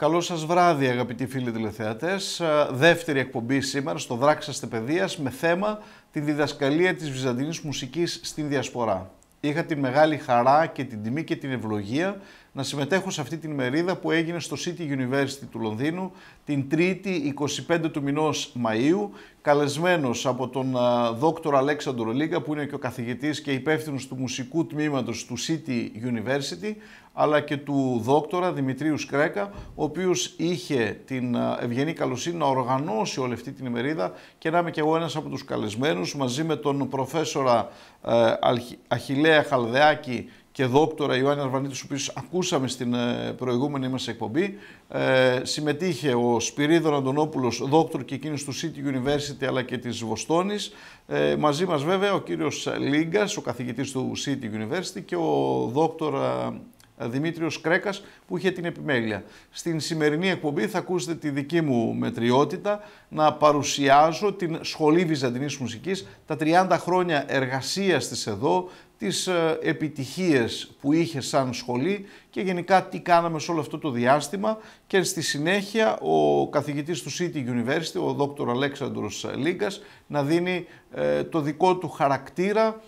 Καλό σας βράδυ, αγαπητοί φίλοι τηλεθεατές. Δεύτερη εκπομπή σήμερα στο ΔΡΑΞΑΣΘΕ ΠΑΙΔΕΙΑΣ με θέμα τη διδασκαλία της Βυζαντινής μουσικής στην Διασπορά. Είχα την μεγάλη χαρά και την τιμή και την ευλογία να συμμετέχω σε αυτή την ημερίδα που έγινε στο City University του Λονδίνου την 3η 25 του μηνός Μαΐου, καλεσμένος από τον δόκτορα Αλέξανδρο Λίγκα, που είναι και ο καθηγητής και υπεύθυνος του μουσικού τμήματος του City University, αλλά και του δόκτορα Δημητρίου Σκρέκα, ο οποίος είχε την ευγενή καλοσύνη να οργανώσει όλη αυτή την ημερίδα και να είμαι και εγώ ένας από τους καλεσμένους, μαζί με τον προφέσορα Αχιλλέα Χαλδεάκη και δόκτορα Ιωάννη Αρβανίτη, τους οποίους ακούσαμε στην προηγούμενη μας εκπομπή. Συμμετείχε ο Σπυρίδων Αντωνόπουλος, δόκτορ και εκείνος του City University αλλά και της Βοστόνης. Μαζί μας βέβαια ο κύριος Λίγκας, ο καθηγητής του City University, και ο δόκτορα Δημήτριος Κρέκας, που είχε την επιμέλεια. Στην σημερινή εκπομπή θα ακούσετε τη δική μου μετριότητα να παρουσιάζω την Σχολή Βυζαντινής Μουσικής, τα 30 χρόνια εργασίας της εδώ, τις επιτυχίες που είχε σαν σχολή και γενικά τι κάναμε σε όλο αυτό το διάστημα, και στη συνέχεια ο καθηγητής του City University, ο δόκτωρ Αλέξανδρος Λίγκας, να δίνει το δικό του χαρακτήρα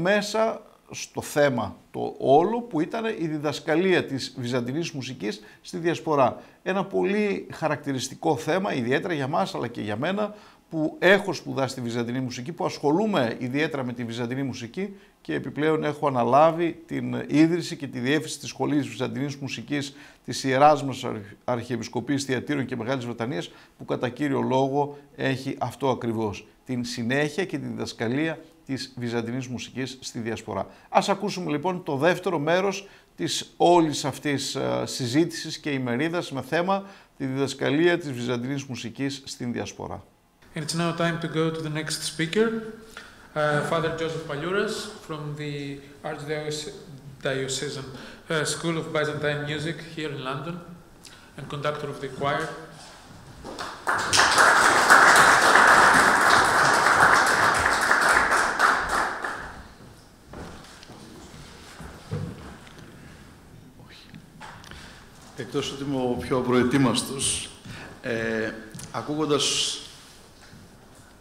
μέσα στο θέμα το όλο, που ήταν η διδασκαλία της Βυζαντινής μουσικής στη Διασπορά. Ένα πολύ χαρακτηριστικό θέμα, ιδιαίτερα για μας αλλά και για μένα, που έχω σπουδάσει τη Βυζαντινή μουσική, που ασχολούμαι ιδιαίτερα με τη Βυζαντινή μουσική και επιπλέον έχω αναλάβει την ίδρυση και τη διεύθυνση της Σχολής Βυζαντινής Μουσικής της Ιεράς μας Αρχιεπισκοπής Θειατήρων και Μεγάλης Βρετανίας, που κατά κύριο λόγο έχει αυτό ακριβώς, την συνέχεια και τη διδασκαλία της Βυζαντινής μουσικής στη Διασπορά. Ας ακούσουμε λοιπόν το δεύτερο μέρος της όλης αυτής συζήτησης και ημερίδας με θέμα τη διδασκαλία της Βυζαντινής μουσικής στην Διασπορά. And it's now time to go to the next speaker, Father Joseph Palliouras from the Archdiocesan School of Byzantine Music here in London and conductor of the choir. Εκτός ότι είμαι ο πιο προετοίμαστος, ακούγοντας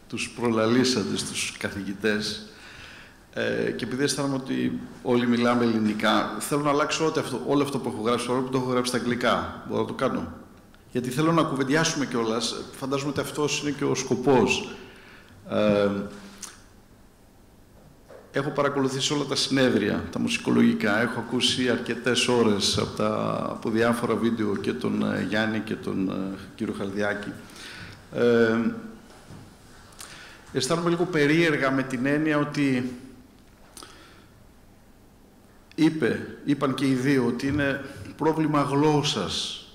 τους προλαλήσαντες, τους καθηγητές, και επειδή αισθάνομαι ότι όλοι μιλάμε ελληνικά, θέλω να αλλάξω όλο αυτό που έχω γράψει, που το έχω γράψει στα αγγλικά. Μπορώ να το κάνω. Γιατί θέλω να κουβεντιάσουμε κιόλας. Φαντάζομαι ότι αυτός είναι και ο σκοπός. Έχω παρακολουθήσει όλα τα συνέδρια, τα μουσικολογικά. Έχω ακούσει αρκετές ώρες από διάφορα βίντεο και τον Γιάννη και τον κύριο Χαλδιάκη. Αισθάνομαι λίγο περίεργα με την έννοια ότι είπαν και οι δύο ότι είναι πρόβλημα γλώσσας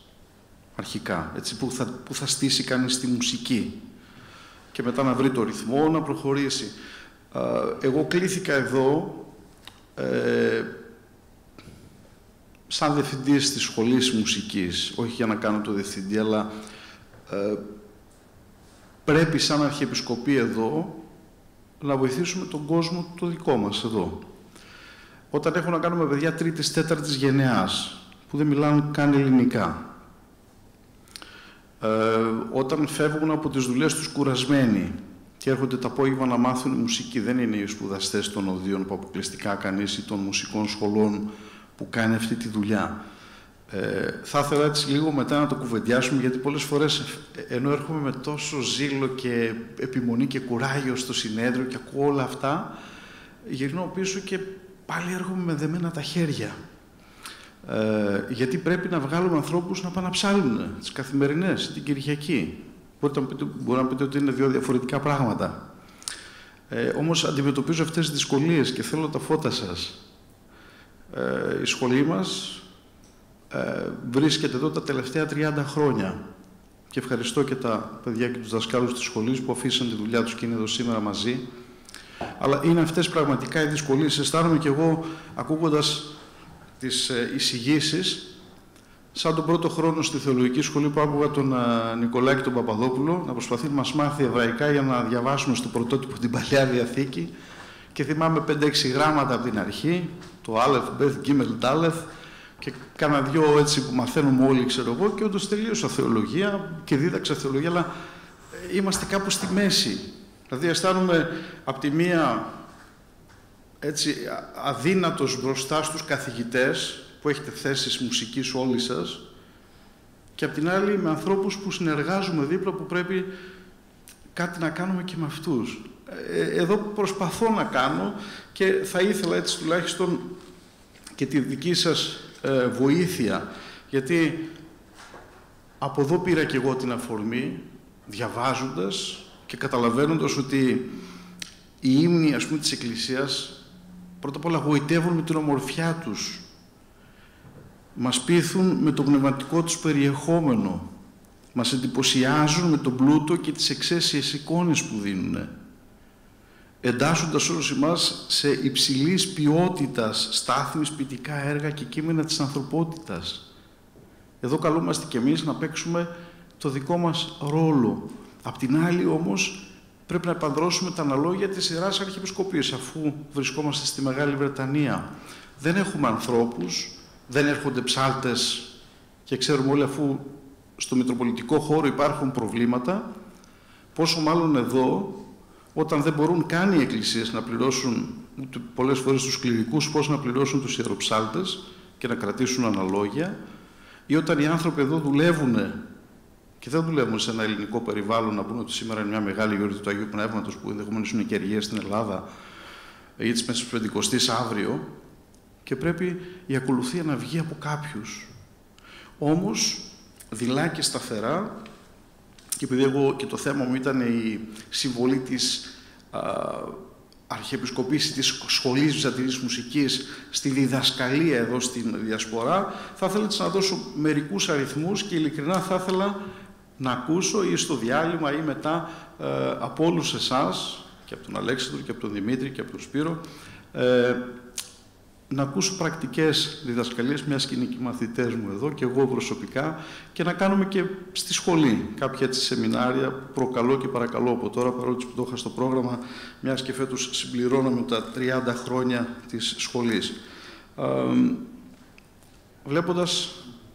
αρχικά, έτσι, που θα στήσει κανείς τη μουσική και μετά να βρει το ρυθμό, να προχωρήσει. Εγώ κλήθηκα εδώ σαν διευθυντής της σχολής μουσικής, όχι για να κάνω το διευθυντή, αλλά πρέπει σαν Αρχιεπισκοπή εδώ να βοηθήσουμε τον κόσμο το δικό μας εδώ. Όταν έχω να κάνουμε παιδιά 3ης, 4ης γενεάς, που δεν μιλάνε καν ελληνικά, όταν φεύγουν από τις δουλειές τους κουρασμένοι και έρχονται το απόγευμα να μάθουν μουσική, δεν είναι οι σπουδαστές των οδείων που αποκλειστικά κανείς ή των μουσικών σχολών που κάνει αυτή τη δουλειά. Θα ήθελα έτσι λίγο μετά να το κουβεντιάσουμε, γιατί πολλές φορές ενώ έρχομαι με τόσο ζήλο και επιμονή και κουράγιο στο συνέδριο και ακούω όλα αυτά, γυρνώ πίσω και πάλι έρχομαι με δεμένα τα χέρια. Γιατί πρέπει να βγάλουμε ανθρώπους να πάνε να ψάλουν τις καθημερινές, την Κυριακή. Μπορεί να πείτε ότι είναι δύο διαφορετικά πράγματα. Όμως αντιμετωπίζω αυτές τις δυσκολίες και θέλω τα φώτα σας. Η σχολή μας βρίσκεται εδώ τα τελευταία 30 χρόνια. Και ευχαριστώ και τα παιδιά και τους δασκάλους της σχολής που αφήσαν τη δουλειά τους και είναι εδώ σήμερα μαζί. Αλλά είναι αυτές πραγματικά οι δυσκολίες. Αισθάνομαι κι εγώ, ακούγοντας τις εισηγήσεις, σαν τον πρώτο χρόνο στη θεολογική σχολή που άκουγα τον Νικολάκη τον Παπαδόπουλο να προσπαθεί να μας μάθει εβραϊκά για να διαβάσουμε στο πρωτότυπο την Παλαιά Διαθήκη, και θυμάμαι 5-6 γράμματα από την αρχή, το Άλεφ, Μπεθ, Γκίμελ, Ντάλεφ, και κάνα δυο έτσι που μαθαίνουμε όλοι, ξέρω εγώ, και όντως τελείωσα θεολογία και δίδαξα θεολογία, αλλά είμαστε κάπου στη μέση. Δηλαδή αισθάνομαι από τη μία έτσι αδύνατος μπροστά στους καθηγητές που έχετε θέσεις μουσικής όλοι σας, και απ' την άλλη με ανθρώπους που συνεργάζουμε δίπλα, που πρέπει κάτι να κάνουμε και με αυτούς. Εδώ προσπαθώ να κάνω και θα ήθελα έτσι τουλάχιστον και τη δική σας βοήθεια, γιατί από εδώ πήρα και εγώ την αφορμή, διαβάζοντας και καταλαβαίνοντας ότι οι ύμνοι, ας πούμε, της Εκκλησίας πρώτα απ' όλα γοητεύουν με την ομορφιά τους, μας πείθουν με το πνευματικό τους περιεχόμενο, μας εντυπωσιάζουν με τον πλούτο και τις εξαίσιες εικόνες που δίνουν, εντάσσοντας όλους εμάς σε υψηλής ποιότητας στάθμης ποιητικά έργα και κείμενα της ανθρωπότητας. Εδώ καλούμαστε κι εμείς να παίξουμε το δικό μας ρόλο. Απ' την άλλη όμως πρέπει να επανδρώσουμε τα αναλόγια της Ιεράς Αρχιεπισκοπής, αφού βρισκόμαστε στη Μεγάλη Βρετανία. Δεν έχουμε ανθρώπους, δεν έρχονται ψάλτες, και ξέρουμε όλοι, αφού στο μητροπολιτικό χώρο υπάρχουν προβλήματα, πόσο μάλλον εδώ, όταν δεν μπορούν καν οι εκκλησίες να πληρώσουν πολλές φορές τους κληρικούς, πώς να πληρώσουν τους ιεροψάλτες και να κρατήσουν αναλόγια, ή όταν οι άνθρωποι εδώ δουλεύουν και δεν δουλεύουν σε ένα ελληνικό περιβάλλον, να πούνε ότι σήμερα είναι μια μεγάλη γιορτή του Αγίου Πνεύματος, που ενδεχομένως είναι και αργία στην Ελλάδα, ή της Μέσης Πεντηκοστής αύριο, και πρέπει η ακολουθία να βγει από κάποιους. Όμως, δειλά και σταθερά, και επειδή εγώ και το θέμα μου ήταν η συμβολή της Αρχιεπισκοπής της Σχολής Βυζαντινής Μουσικής στη διδασκαλία εδώ στην Διασπορά, θα ήθελα να δώσω μερικούς αριθμούς και ειλικρινά θα ήθελα να ακούσω ή στο διάλειμμα ή μετά από όλους εσάς, και από τον Αλέξανδρο και από τον Δημήτρη και από τον Σπύρο, να ακούσω πρακτικές διδασκαλίες, μιας και είναι και οι μαθητές μου εδώ και εγώ προσωπικά, και να κάνουμε και στη σχολή κάποια έτσι σεμινάρια που προκαλώ και παρακαλώ από τώρα, παρότι που το είχα στο πρόγραμμα, μιας και φέτος συμπληρώναμε τα 30 χρόνια της σχολής. Βλέποντας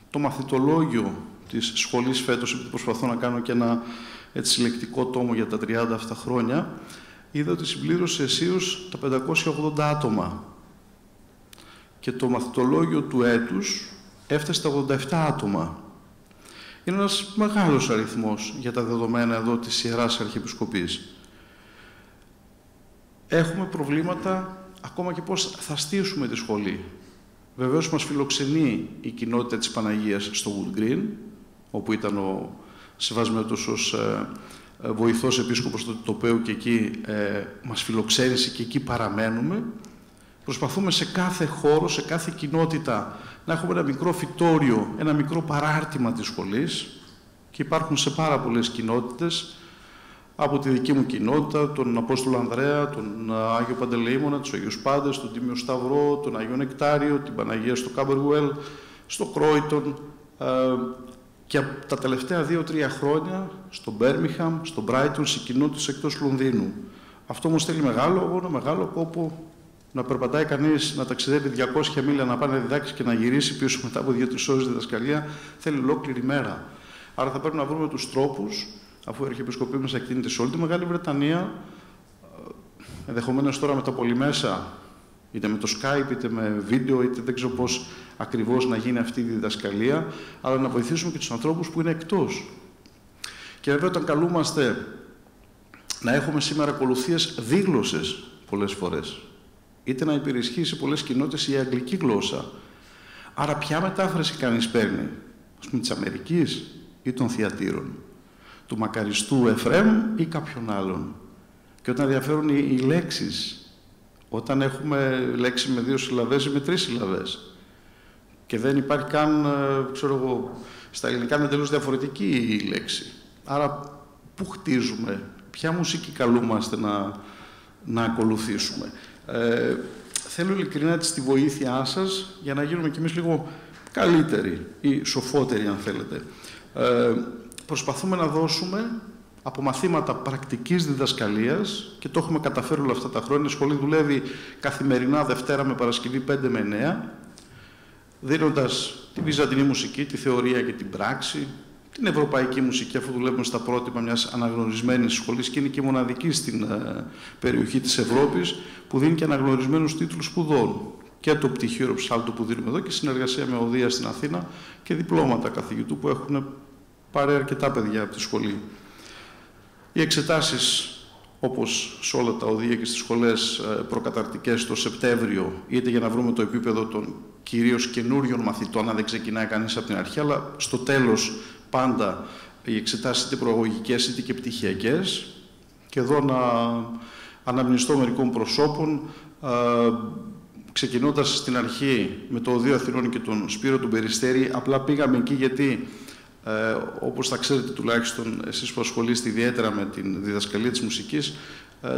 το μαθητολόγιο της σχολής φέτος, επειδή προσπαθώ να κάνω και ένα έτσι συλλεκτικό τόμο για τα 30 αυτά χρόνια, είδα ότι συμπλήρωσε αισίως τα 580 άτομα. Και το μαθητολόγιο του έτους έφτασε στα 87 άτομα. Είναι ένας μεγάλος αριθμός για τα δεδομένα εδώ της Ιεράς Αρχιεπισκοπής. Έχουμε προβλήματα ακόμα και πώς θα στήσουμε τη σχολή. Βεβαίως μας φιλοξενεί η κοινότητα της Παναγίας στο Wood Green, όπου ήταν ο Σεβασμένος ως βοηθός επίσκοπος του τοπέου, και εκεί μας φιλοξένησε και εκεί παραμένουμε. Προσπαθούμε σε κάθε χώρο, σε κάθε κοινότητα, να έχουμε ένα μικρό φυτόριο, ένα μικρό παράρτημα της σχολής, και υπάρχουν σε πάρα πολλές κοινότητες, από τη δική μου κοινότητα, τον Απόστολο Ανδρέα, τον Άγιο Παντελεήμονα, τους Αγίους Πάντες, τον Τίμιο Σταυρό, τον Άγιο Νεκτάριο, την Παναγία στο Κάμπεργουέλ, στο Κρόιτον, και τα τελευταία 2-3 χρόνια στο Μπέρμιχαμ, στο Μπράιτον, σε κοινότητες εκτός Λονδίνου. Αυτό όμως θέλει μεγάλο αγώνα, μεγάλο κόπο, να περπατάει κανείς, να ταξιδεύει 200 μίλια, να πάει να διδάξει και να γυρίσει πίσω μετά από 2-3 ώρες διδασκαλία, θέλει ολόκληρη μέρα. Άρα θα πρέπει να βρούμε τους τρόπους, αφού η Αρχιεπισκοπή μας εκτείνεται σε όλη τη Μεγάλη Βρετανία, ενδεχομένως τώρα με τα πολυμέσα, είτε με το Skype, είτε με βίντεο, είτε δεν ξέρω πώς ακριβώς να γίνει αυτή η διδασκαλία, αλλά να βοηθήσουμε και τους ανθρώπους που είναι εκτός. Και βέβαια όταν καλούμαστε να έχουμε σήμερα ακολουθίες δίγλωσσες πολλές φορές, είτε να υπερισχύει σε πολλές κοινότητες η αγγλική γλώσσα. Άρα ποια μετάφραση κανείς παίρνει, ας πούμε της Αμερικής ή των Θειατήρων, του μακαριστού Εφραίμ ή κάποιον άλλον. Και όταν διαφέρουν οι λέξεις, όταν έχουμε λέξη με 2 συλλαβές ή με 3 συλλαβές, και δεν υπάρχει καν, ξέρω εγώ, στα ελληνικά είναι τελείως διαφορετική η λέξη. Άρα πού χτίζουμε, ποια μουσική καλούμαστε να ακολουθήσουμε. Θέλω ειλικρινά τη βοήθειά σας για να γίνουμε κι εμείς λίγο καλύτεροι ή σοφότεροι, αν θέλετε. Προσπαθούμε να δώσουμε από μαθήματα πρακτικής διδασκαλίας, και το έχουμε καταφέρει όλα αυτά τα χρόνια. Η σχολή δουλεύει καθημερινά Δευτέρα με Παρασκευή 5 με 9. δίνοντας τη βυζαντινή μουσική, τη θεωρία και την πράξη, την ευρωπαϊκή μουσική, αφού δουλεύουμε στα πρότυπα μιας αναγνωρισμένης σχολής και είναι και μοναδική στην περιοχή της Ευρώπης, που δίνει και αναγνωρισμένους τίτλους σπουδών. Και το πτυχίο ψάλτο που δίνουμε εδώ και συνεργασία με οδεία στην Αθήνα και διπλώματα καθηγητού που έχουν πάρει αρκετά παιδιά από τη σχολή. Οι εξετάσεις, όπως σε όλα τα οδεία και στις σχολές προκαταρτικές το Σεπτέμβριο, είτε για να βρούμε το επίπεδο των κυρίως καινούριων μαθητών, αν δεν ξεκινάει κανείς από την αρχή, αλλά στο τέλος πάντα οι εξετάσεις είτε προαγωγικές είτε και πτυχιακές. Και εδώ να αναμνηστώ μερικών προσώπων, ξεκινώντας στην αρχή με το Οδείο Αθηνών και τον Σπύρο τον Περιστέρη, απλά πήγαμε εκεί γιατί, όπως θα ξέρετε τουλάχιστον εσείς που ασχολείστε ιδιαίτερα με τη διδασκαλία της μουσικής,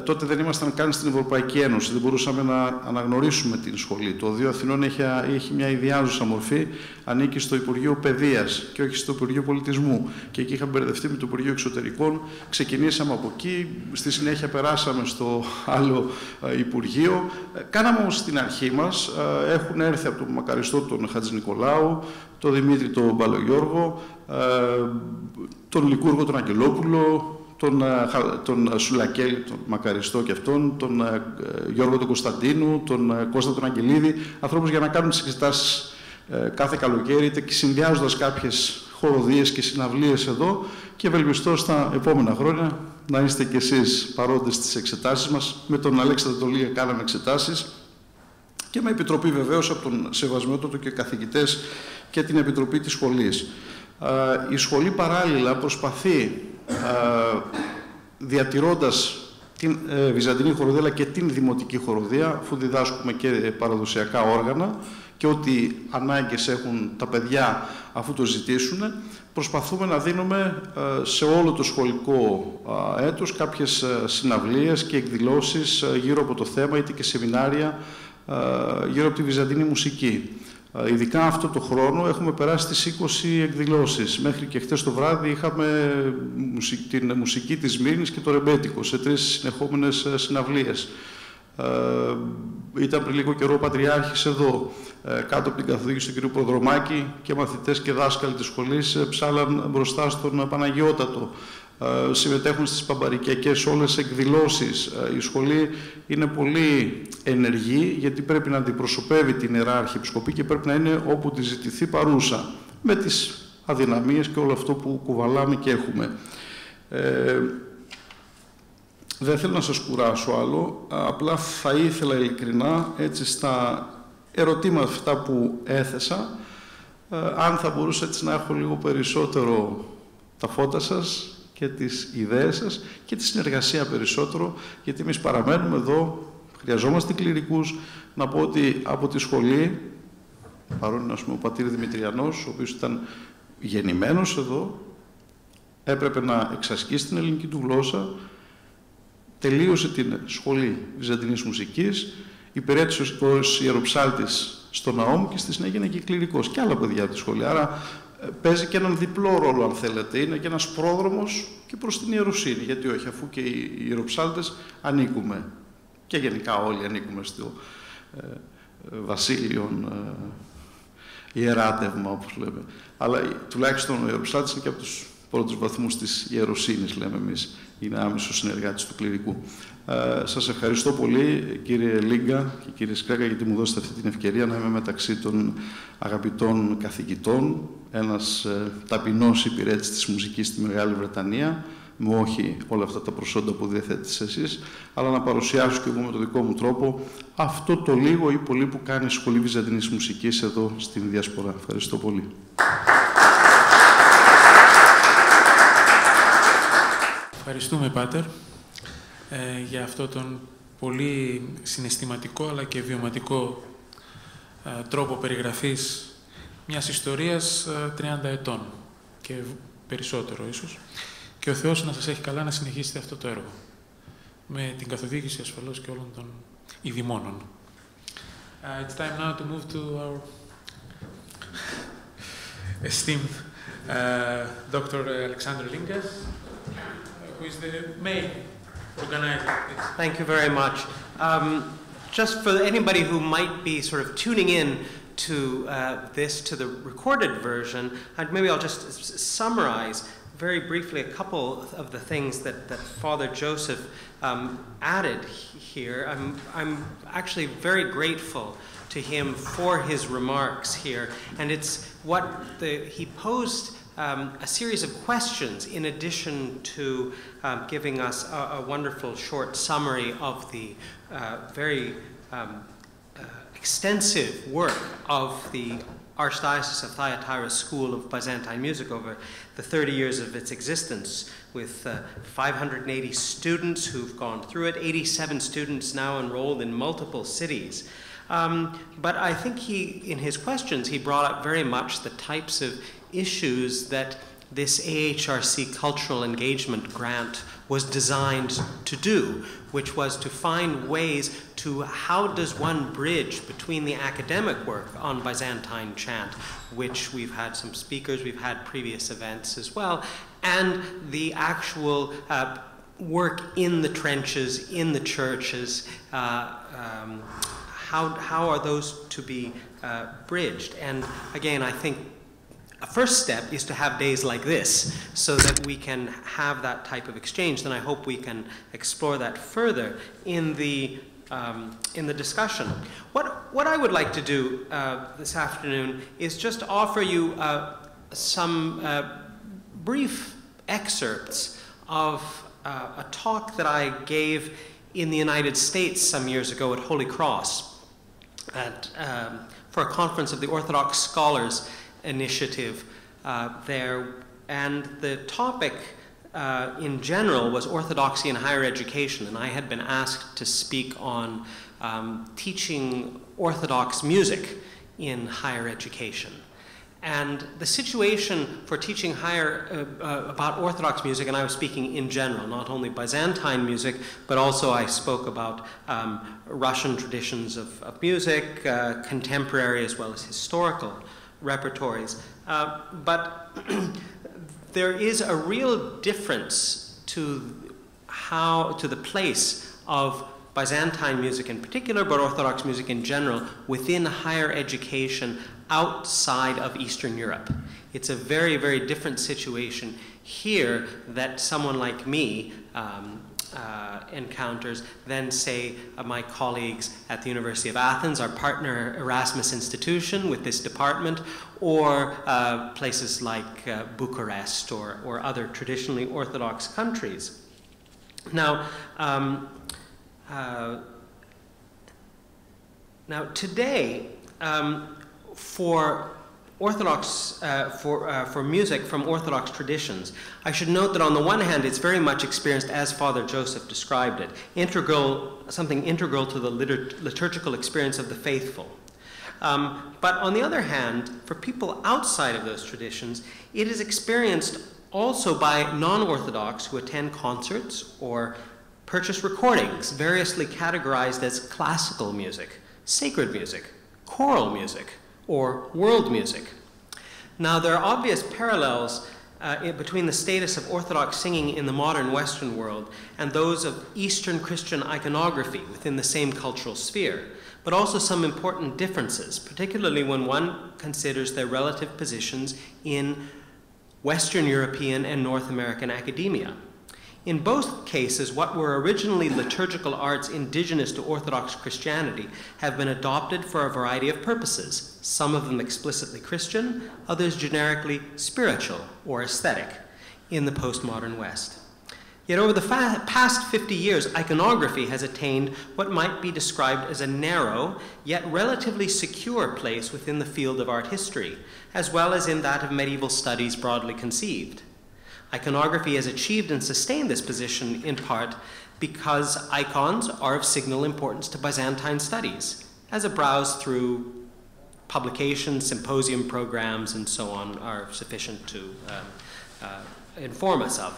τότε δεν ήμασταν καν στην Ευρωπαϊκή Ένωση, δεν μπορούσαμε να αναγνωρίσουμε την σχολή. Το Οδείο Αθηνών έχει μια ιδιάζουσα μορφή, ανήκει στο Υπουργείο Παιδείας και όχι στο Υπουργείο Πολιτισμού. Και εκεί είχαμε μπερδευτεί με το Υπουργείο Εξωτερικών, ξεκινήσαμε από εκεί, στη συνέχεια περάσαμε στο άλλο Υπουργείο. Κάναμε όμως την αρχή μας, έχουν έρθει από τον μακαριστό τον Χατζη Νικολάου, τον Δημήτρη τον Μπαλογιώργο, τον Λικούργο τον Αγγελόπουλο, τον Σουλακέλη, τον μακαριστό και αυτόν, τον Γιώργο τον Κωνσταντίνου, τον Κώστα τον Αγγελίδη, ανθρώπους για να κάνουν τις εξετάσεις κάθε καλοκαίρι, είτε και συνδυάζοντας κάποιες χοροδίες και συναυλίες εδώ, και ευελπιστώ στα επόμενα χρόνια να είστε κι εσείς παρόντες στις εξετάσεις μας. Με τον Αλέξανδρο Τολίγα κάναμε εξετάσεις και με επιτροπή βεβαίως από τον Σεβασμιότατο και καθηγητές και την επιτροπή της σχολής. Η σχολή παράλληλα προσπαθεί, διατηρώντας την βυζαντινή χοροδία αλλά και την δημοτική χοροδία, αφού διδάσκουμε και παραδοσιακά όργανα και ό,τι ανάγκες έχουν τα παιδιά αφού το ζητήσουν, προσπαθούμε να δίνουμε σε όλο το σχολικό έτος κάποιες συναυλίες και εκδηλώσεις γύρω από το θέμα, είτε και σεμινάρια γύρω από τη βυζαντινή μουσική. Ειδικά αυτό το χρόνο έχουμε περάσει τις 20 εκδηλώσεις. Μέχρι και χτες το βράδυ είχαμε την μουσική της Μήνης και το ρεμπέτικο σε 3 συνεχόμενες συναυλίες. Ήταν πριν λίγο καιρό ο Πατριάρχης εδώ, κάτω από την καθοδήγηση του κ. Προδρομάκη, και μαθητές και δάσκαλοι της σχολής ψάλαν μπροστά στον Παναγιώτατο. Συμμετέχουν στις παμπαρικιακές όλες εκδηλώσεις. Η σχολή είναι πολύ ενεργή, γιατί πρέπει να αντιπροσωπεύει την Ιερά Αρχιεπισκοπή και πρέπει να είναι όπου τη ζητηθεί παρούσα, με τις αδυναμίες και όλο αυτό που κουβαλάμε και έχουμε. Δεν θέλω να σας κουράσω άλλο, απλά θα ήθελα ειλικρινά, έτσι στα ερωτήματα αυτά που έθεσα, αν θα μπορούσα έτσι να έχω λίγο περισσότερο τα φώτα σας και τις ιδέες σας και τη συνεργασία περισσότερο, γιατί εμείς παραμένουμε εδώ, χρειαζόμαστε κληρικούς. Να πω ότι από τη σχολή, παρόν είναι ο πατήρ Δημητριανός, ο οποίος ήταν γεννημένος εδώ, έπρεπε να εξασκήσει την ελληνική του γλώσσα, τελείωσε την σχολή Βυζαντινής μουσικής, υπηρέτησε ως ιεροψάλτης στο ναό μου και στη συνέχεια είναι και κληρικός και άλλα παιδιά από τη σχολή. Άρα παίζει και έναν διπλό ρόλο, αν θέλετε. Είναι και ένας πρόδρομος και προς την ιεροσύνη. Γιατί όχι, αφού και οι ιεροψάλτες ανήκουμε, και γενικά όλοι ανήκουμε στο βασίλειον ιεράτευμα, όπως λέμε. Αλλά τουλάχιστον ο ιεροψάλτης είναι και από τους πρώτους βαθμούς της ιεροσύνης, λέμε εμείς. Είναι άμεσος συνεργάτης του κληρικού. Σας ευχαριστώ πολύ, κύριε Λίγκα και κύριε Σκράκα, γιατί μου δώσετε αυτή την ευκαιρία να είμαι μεταξύ των αγαπητών καθηγητών, ένας ταπεινός υπηρέτης της μουσικής στη Μεγάλη Βρετανία, με όχι όλα αυτά τα προσόντα που διαθέτετε εσείς, αλλά να παρουσιάσω και εγώ με τον δικό μου τρόπο αυτό το λίγο ή πολύ που κάνει η Σχολή Βυζαντινής Μουσικής εδώ στην Διασπορά. Ευχαριστώ πολύ. Ευχαριστούμε, Πάτερ, για αυτό τον πολύ συναισθηματικό αλλά και βιωματικό τρόπο περιγραφής μιας ιστορίας 30 ετών και περισσότερο ίσως. Και ο Θεός να σας έχει καλά να συνεχίσετε αυτό το έργο, με την καθοδήγηση ασφαλώς και όλων των ειδημόνων. It's time now to move to our esteemed Dr. Alexander Lingas, who is the main organizer of this. Thank you very much. Just for anybody who might be sort of tuning in, to the recorded version, maybe I'll just summarize very briefly a couple of the things that Father Joseph added here. I'm actually very grateful to him for his remarks here, and it's what he posed a series of questions in addition to giving us a wonderful short summary of the very extensive work of the Archdiocese of Thyatira School of Byzantine Music over the 30 years of its existence, with 580 students who've gone through it, 87 students now enrolled in multiple cities. But I think in his questions, he brought up very much the types of issues that this AHRC Cultural Engagement Grant was designed to do, which was to find ways to how does one bridge between the academic work on Byzantine chant, which we've had some speakers, we've had previous events as well, and the actual work in the trenches, in the churches. How are those to be bridged? And again, I think a first step is to have days like this so that we can have that type of exchange. And I hope we can explore that further in the discussion. What I would like to do this afternoon is just offer you some brief excerpts of a talk that I gave in the United States some years ago at Holy Cross for a conference of the Orthodox Scholars Initiative there, and the topic in general was orthodoxy in higher education, and I had been asked to speak on teaching Orthodox music in higher education. And the situation for teaching about Orthodox music, and I was speaking in general, not only Byzantine music, but also I spoke about Russian traditions of music, contemporary as well as historical repertories. But there is a real difference to the place of Byzantine music in particular, but Orthodox music in general, within higher education outside of Eastern Europe. It's a very, very different situation here that someone like me encounters than, say, my colleagues at the University of Athens, our partner Erasmus institution with this department, or places like Bucharest or other traditionally Orthodox countries. Now today, for music from Orthodox traditions, I should note that on the one hand, it's very much experienced as Father Joseph described it, something integral to the liturgical experience of the faithful. But on the other hand, for people outside of those traditions, it is experienced also by non-Orthodox who attend concerts or purchase recordings, variously categorized as classical music, sacred music, choral music, or world music. Now, there are obvious parallels between the status of Orthodox singing in the modern Western world and those of Eastern Christian iconography within the same cultural sphere, but also some important differences, particularly when one considers their relative positions in Western European and North American academia. In both cases, what were originally liturgical arts indigenous to Orthodox Christianity have been adopted for a variety of purposes, some of them explicitly Christian, others generically spiritual or aesthetic, in the postmodern West. Yet over the past 50 years, iconography has attained what might be described as a narrow, yet relatively secure place within the field of art history, as well as in that of medieval studies broadly conceived. Iconography has achieved and sustained this position in part because icons are of signal importance to Byzantine studies, as a browse through publications, symposium programs, and so on are sufficient to inform us of.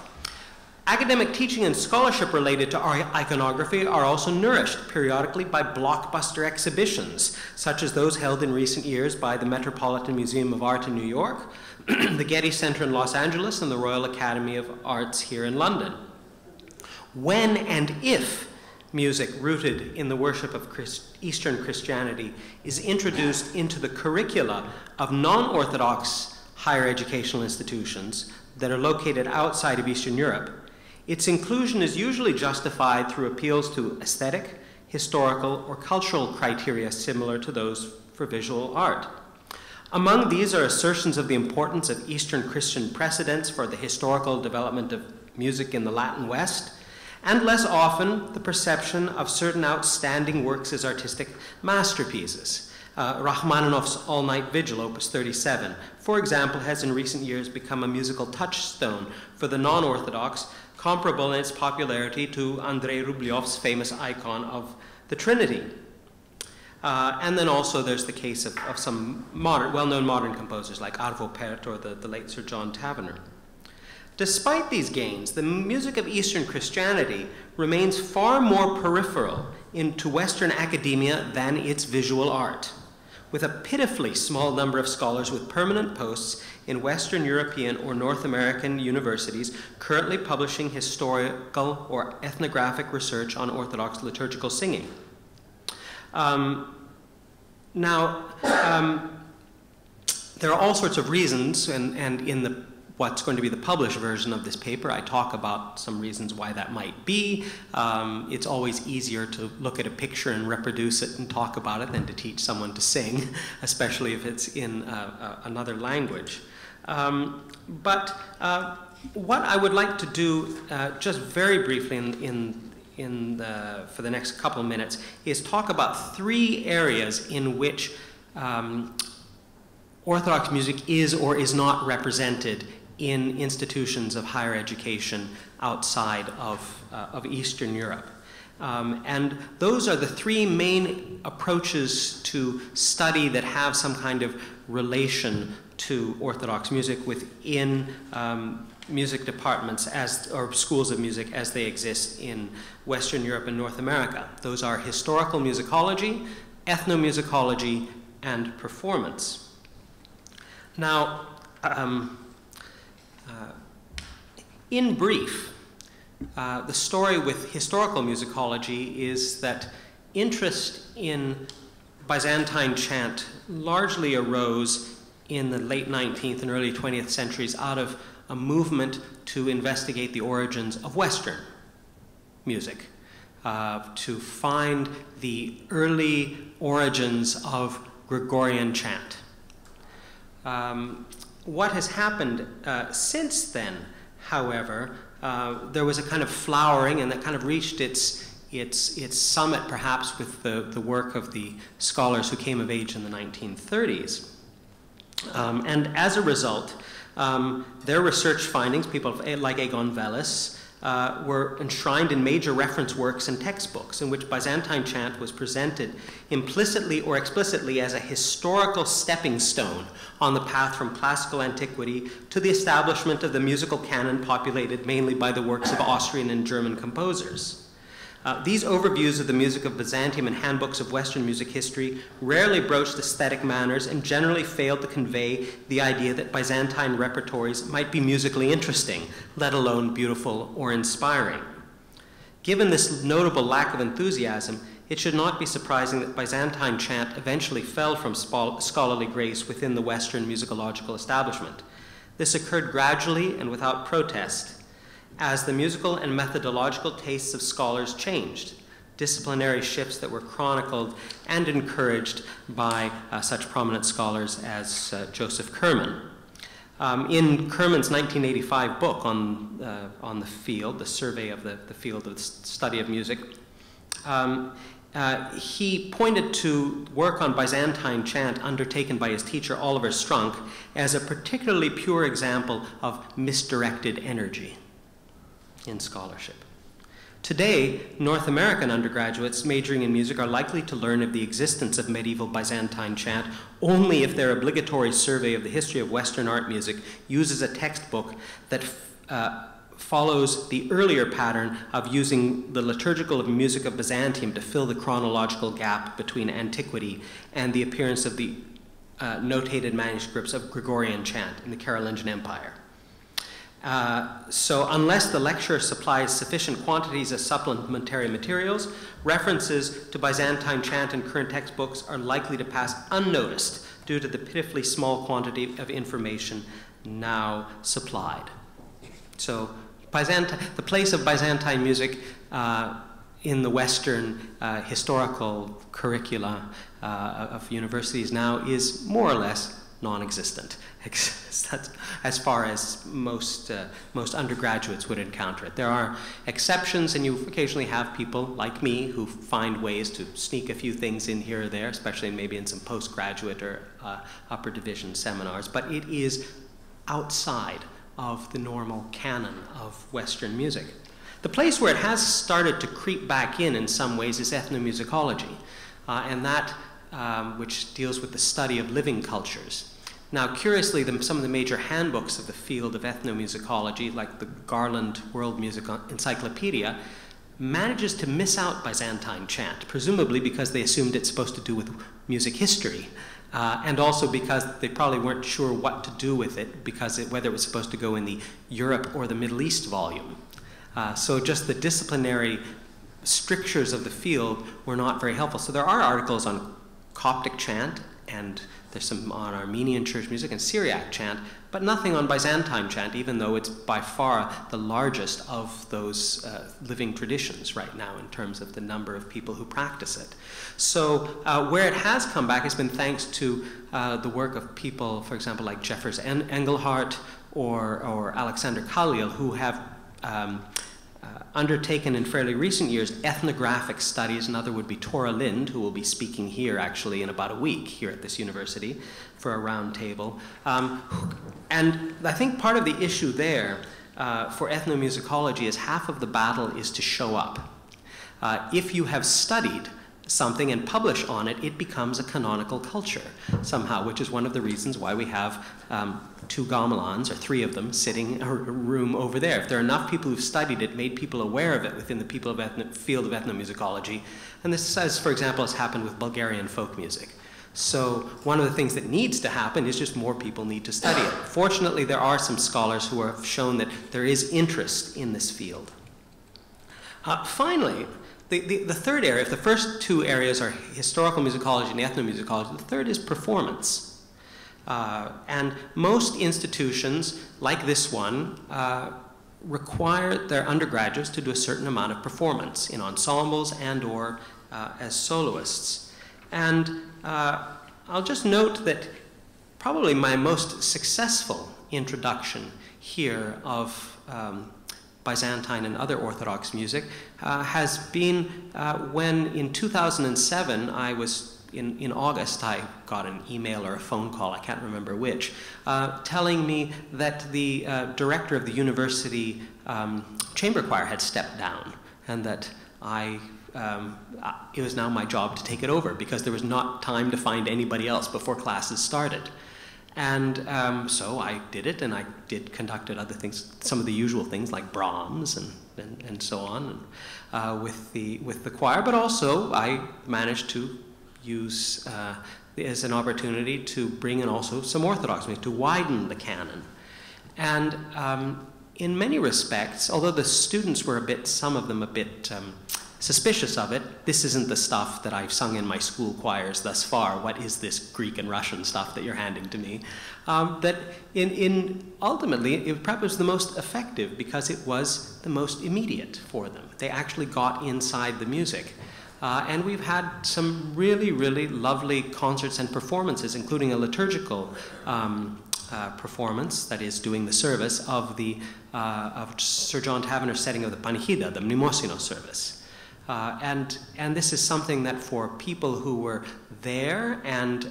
Academic teaching and scholarship related to iconography are also nourished periodically by blockbuster exhibitions, such as those held in recent years by the Metropolitan Museum of Art in New York, the Getty Center in Los Angeles, and the Royal Academy of Arts here in London. When and if music rooted in the worship of Eastern Christianity is introduced into the curricula of non-Orthodox higher educational institutions that are located outside of Eastern Europe, its inclusion is usually justified through appeals to aesthetic, historical, or cultural criteria similar to those for visual art. Among these are assertions of the importance of Eastern Christian precedents for the historical development of music in the Latin West, and less often the perception of certain outstanding works as artistic masterpieces. Rachmaninoff's All-Night Vigil, Opus 37, for example, has in recent years become a musical touchstone for the non-Orthodox, comparable in its popularity to Andrei Rublyov's famous icon of the Trinity. And then also there's the case of some well-known modern composers like Arvo Pärt or the late Sir John Tavener. Despite these gains, the music of Eastern Christianity remains far more peripheral to Western academia than its visual art, with a pitifully small number of scholars with permanent posts in Western European or North American universities currently publishing historical or ethnographic research on Orthodox liturgical singing. There are all sorts of reasons, and in what's going to be the published version of this paper, I talk about some reasons why that might be. It's always easier to look at a picture and reproduce it and talk about it than to teach someone to sing, especially if it's in another language. But what I would like to do, just very briefly for the next couple of minutes, is talk about 3 areas in which Orthodox music is or is not represented in institutions of higher education outside of Eastern Europe. And those are the 3 main approaches to study that have some kind of relation to Orthodox music within music departments or schools of music as they exist in Western Europe and North America. Those are historical musicology, ethnomusicology, and performance. Now, in brief, the story with historical musicology is that interest in Byzantine chant largely arose in the late 19th and early 20th centuries out of a movement to investigate the origins of Western music, to find the early origins of Gregorian chant. What has happened since then, however, there was a kind of flowering, and that kind of reached its summit perhaps with the work of the scholars who came of age in the 1930s. And as a result, their research findings, people like Egon Velis, were enshrined in major reference works and textbooks in which Byzantine chant was presented implicitly or explicitly as a historical stepping stone on the path from classical antiquity to the establishment of the musical canon populated mainly by the works of Austrian and German composers. These overviews of the music of Byzantium and handbooks of Western music history rarely broached aesthetic manners and generally failed to convey the idea that Byzantine repertories might be musically interesting, let alone beautiful or inspiring. Given this notable lack of enthusiasm, it should not be surprising that Byzantine chant eventually fell from scholarly grace within the Western musicological establishment. This occurred gradually and without protest, as the musical and methodological tastes of scholars changed, disciplinary shifts that were chronicled and encouraged by such prominent scholars as Joseph Kerman. In Kerman's 1985 book on the field, the survey of the field of the study of music, he pointed to work on Byzantine chant undertaken by his teacher Oliver Strunk as a particularly pure example of misdirected energy in scholarship. Today, North American undergraduates majoring in music are likely to learn of the existence of medieval Byzantine chant only if their obligatory survey of the history of Western art music uses a textbook that follows the earlier pattern of using the liturgical music of Byzantium to fill the chronological gap between antiquity and the appearance of the notated manuscripts of Gregorian chant in the Carolingian Empire. So unless the lecturer supplies sufficient quantities of supplementary materials, references to Byzantine chant in current textbooks are likely to pass unnoticed due to the pitifully small quantity of information now supplied. So the place of Byzantine music in the Western historical curricula of universities now is more or less non-existent, as far as most undergraduates would encounter it. There are exceptions, and you occasionally have people like me who find ways to sneak a few things in here or there, especially maybe in some postgraduate or upper division seminars, but it is outside of the normal canon of Western music. The place where it has started to creep back in some ways is ethnomusicology, and that which deals with the study of living cultures. Now, curiously, some of the major handbooks of the field of ethnomusicology, like the Garland World Music Encyclopedia, manages to miss out Byzantine chant, presumably because they assumed it's supposed to do with music history, and also because they probably weren't sure what to do with it, whether it was supposed to go in the Europe or the Middle East volume. So just the disciplinary strictures of the field were not very helpful. So there are articles on Coptic chant, and there's some on Armenian church music and Syriac chant, but nothing on Byzantine chant, even though it's by far the largest of those living traditions right now in terms of the number of people who practice it. So where it has come back has been thanks to the work of people, for example, like Jeffers Engelhardt or Alexander Khalil, who have undertaken in fairly recent years ethnographic studies. Another would be Tora Lind, who will be speaking here actually in about a week here at this university for a round table. And I think part of the issue there for ethnomusicology is half of the battle is to show up. If you have studied something and publish on it, it becomes a canonical culture somehow, which is one of the reasons why we have two gamelans, or three of them, sitting in a room over there. If there are enough people who've studied it, made people aware of it within the field of ethnomusicology, and this, as for example, has happened with Bulgarian folk music. So one of the things that needs to happen is just more people need to study it. Fortunately, there are some scholars who have shown that there is interest in this field. Finally, the third area, if the first two areas are historical musicology and ethnomusicology, the third is performance. And most institutions, like this one, require their undergraduates to do a certain amount of performance in ensembles and or as soloists. And I'll just note that probably my most successful introduction here of Byzantine and other Orthodox music has been when in 2007 I was in August I got an email or a phone call, I can't remember which, telling me that the director of the university chamber choir had stepped down, and that it was now my job to take it over because there was not time to find anybody else before classes started. And so I did it, and I conducted other things, some of the usual things like Brahms and so on, and, with the choir. But also I managed to use as an opportunity to bring in also some Orthodox music to widen the canon. And in many respects, although the students were some of them a bit suspicious of it, this isn't the stuff that I've sung in my school choirs thus far. What is this Greek and Russian stuff that you're handing to me? That ultimately, it probably was the most effective because it was the most immediate for them. They actually got inside the music. And we've had some really, really lovely concerts and performances, including a liturgical performance, that is doing the service of Sir John Taverner's setting of the Panihida, the Mnemosino service. And this is something that for people who were there and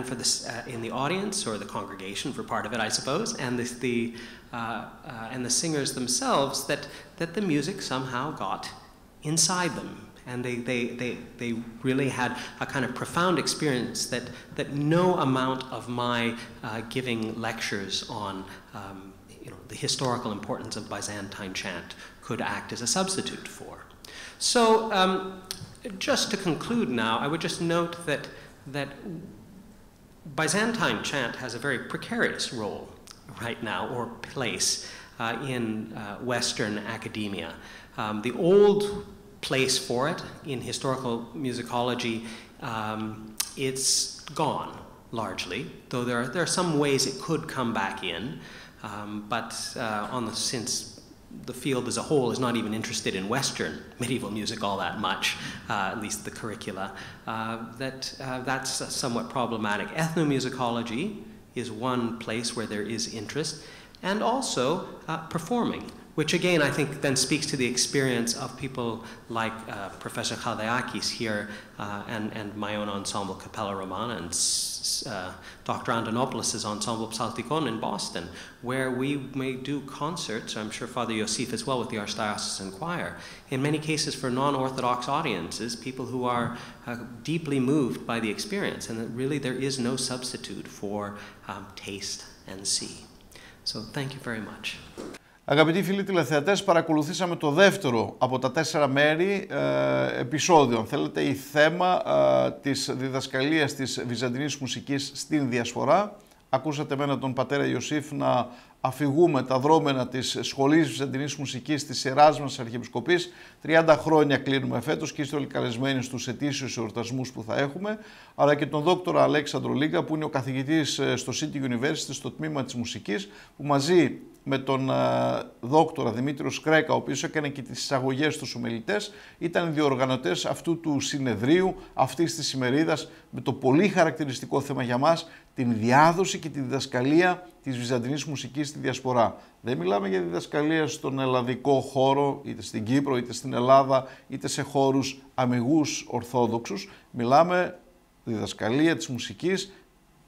for this in the audience or the congregation for part of it, I suppose, and the singers themselves, that the music somehow got inside them, and they really had a kind of profound experience that no amount of my giving lectures on the historical importance of Byzantine chant could act as a substitute for. So just to conclude now, I would just note that Byzantine chant has a very precarious role right now, or place, in Western academia. The old place for it in historical musicology, it's gone largely, though there are some ways it could come back in, but since the field as a whole is not even interested in Western medieval music all that much, at least the curricula, that's somewhat problematic. Ethnomusicology is one place where there is interest, and also performing, which again I think then speaks to the experience of people like Professor Chaldeakis here and my own ensemble Capella Romana and Dr. Antonopoulos' ensemble Psaltikon in Boston, where we may do concerts, I'm sure Father Iosif as well with the Archdiocesan Choir, in many cases for non-Orthodox audiences, people who are deeply moved by the experience, and that really there is no substitute for taste and see. So thank you very much. Αγαπητοί φίλοι τηλεθεατές, παρακολουθήσαμε το δεύτερο από τα 4 μέρη επεισόδιο, αν θέλετε, η θέμα της διδασκαλίας της Βυζαντινής μουσικής στην Διασπορά. Ακούσατε εμένα τον πατέρα Ιωσήφ να αφηγούμε τα δρόμενα της Σχολής Βυζαντινής Μουσικής της Ιεράς μας Αρχιεπισκοπής. 30 χρόνια κλείνουμε φέτος και είστε όλοι καλεσμένοι στους ετήσιους εορτασμούς που θα έχουμε, αλλά και τον δόκτορα Αλέξανδρο Λίγκα, που είναι ο καθηγητής στο City University στο τμήμα της μουσικής, που μαζί με τον δόκτορα Δημήτριο Σκρέκα, ο οποίος έκανε και τις εισαγωγές στους ομιλητές, ήταν οι διοργανωτές αυτού του συνεδρίου, αυτής της ημερίδας, με το πολύ χαρακτηριστικό θέμα για μας, την διάδοση και τη διδασκαλία της Βυζαντινής μουσικής στη Διασπορά. Δεν μιλάμε για διδασκαλία στον ελλαδικό χώρο, είτε στην Κύπρο, είτε στην Ελλάδα, είτε σε χώρους αμιγούς ορθόδοξους. Μιλάμε διδασκαλία της μουσικής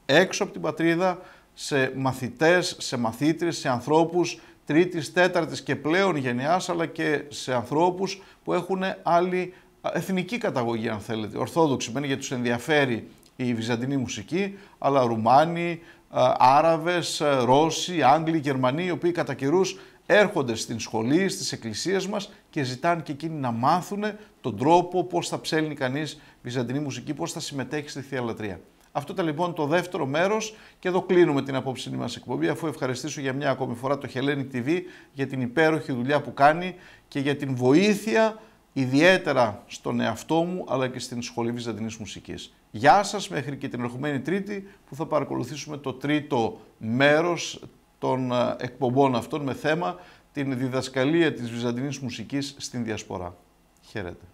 έξω από την πατρίδα, σε μαθητές, σε μαθήτρες, σε ανθρώπους τρίτης, τέταρτης και πλέον γενιάς, αλλά και σε ανθρώπους που έχουν άλλη εθνική καταγωγή, αν θέλετε, ορθόδοξη, μένει, γιατί τους ενδιαφέρει η Βυζαντινή μουσική, αλλά Ρουμάνοι, Άραβες, Ρώσοι, Άγγλοι, Γερμανοί, οι οποίοι κατά καιρούς έρχονται στην σχολή, στις εκκλησίες μας και ζητάνε και εκείνοι να μάθουν τον τρόπο πώς θα ψέλνει κανείς Βυζαντινή μουσική, πώς θα συμμετέχει στη Θεία Λατρεία. Αυτό ήταν λοιπόν το δεύτερο μέρος και εδώ κλείνουμε την απόψινή μας εκπομπή, αφού ευχαριστήσω για μια ακόμη φορά το Hellenic TV για την υπέροχη δουλειά που κάνει και για την βοήθεια ιδιαίτερα στον εαυτό μου αλλά και στην Σχολή Βυζαντινής Μουσικής. Γεια σας, μέχρι και την ερχομένη Τρίτη που θα παρακολουθήσουμε το τρίτο μέρος των εκπομπών αυτών με θέμα την διδασκαλία της Βυζαντινής Μουσικής στην Διασπορά. Χαίρετε.